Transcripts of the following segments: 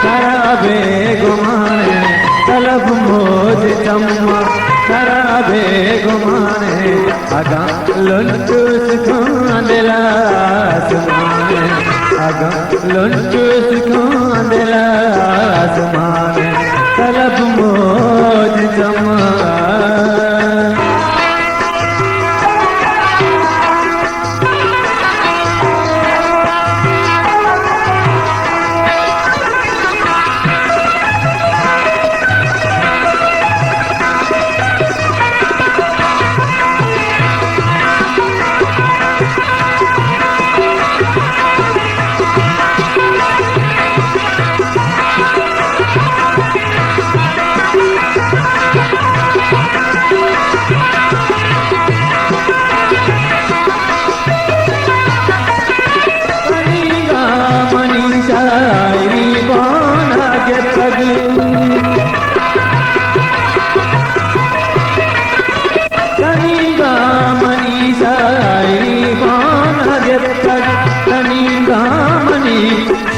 शराबे गुमाने तलब मोज चम्मा शराबे गुमाने अगा लुंटूस खांदला आसमाने अगा लुंटूस खांदला आसमाने तलब मोज चम्मा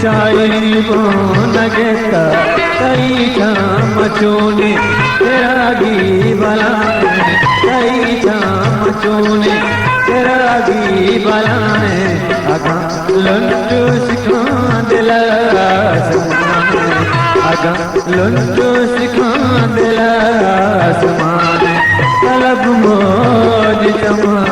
शायरी नगता कई शाम चोने तेरा गी बलाने कई शाम चोने तेरा गी बलाने अगा लुंटू सिखा दिला आसमाने अगा लुंटू सिखा दिला आसमाने तलब मोज चमा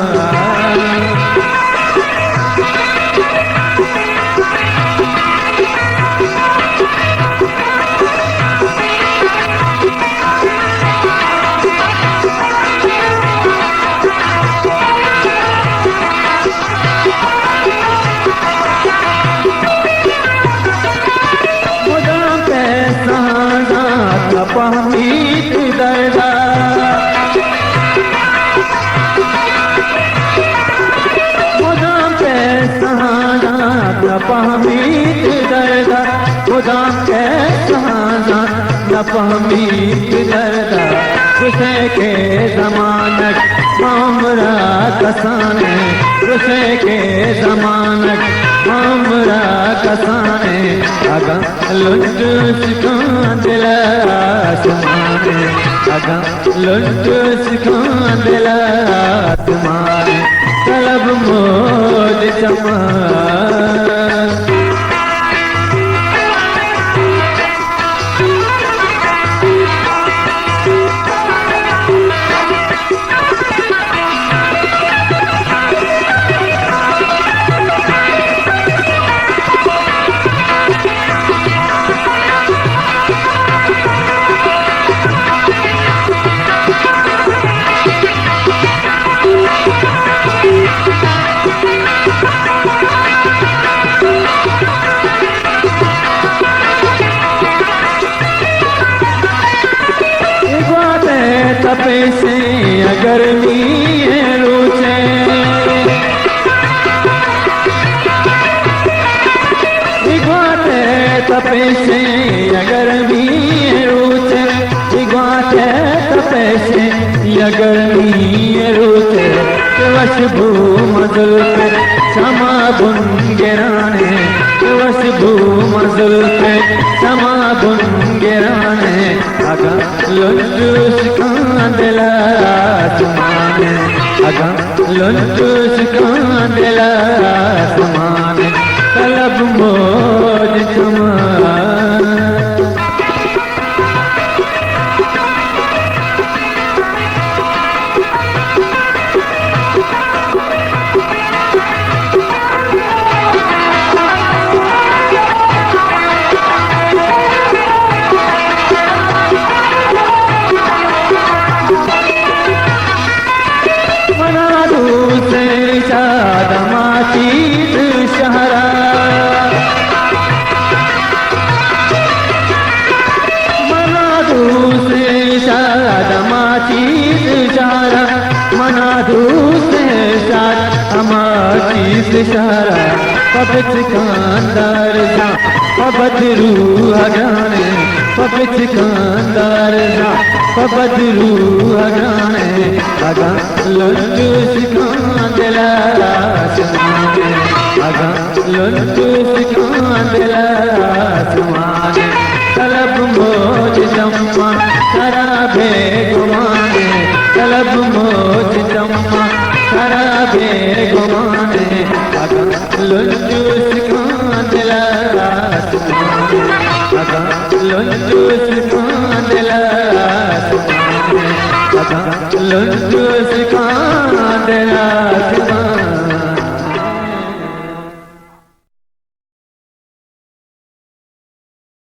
पहमीत दर्दा खुदा के सहाना न पहमीत दर्दा खुदा के सहाना न पहमीत दर्दा तुझे के जमानत मामरा कसाने तुझे के जमानत मामरा कसाने अगा लुंटू सिखा दिला आसमाने अगा लुंटू सिखा दिला आसमाने तलब मोज चमा तपे से अगर रूचे दिखवाते तपे से अगर रूचे दिखवाते तपे से अगर रूचे वशभू मजुल पे क्षमा बुन गिराने वशभू मजुल पे क्षमा बुन गिराने अगा लुंटू सिखा दिला आसमाने अगा लुंटू सिखा दिला आसमाने तलब मोज चमा शहरा मना दूसरे शादमाचीज शहरा मना दूसरे शादमाचीज शहरा पबच कांदार जा पबदरू हगाने पबच कांदार जा पबदरू हगाने अगा लुंटू सिखा दिला आसमाने अगा लुंटू सिखा दिला आसमाने गोमाने अगा लुंजूस कांदला अगा लुंजूस कांदला अगा लुंजूस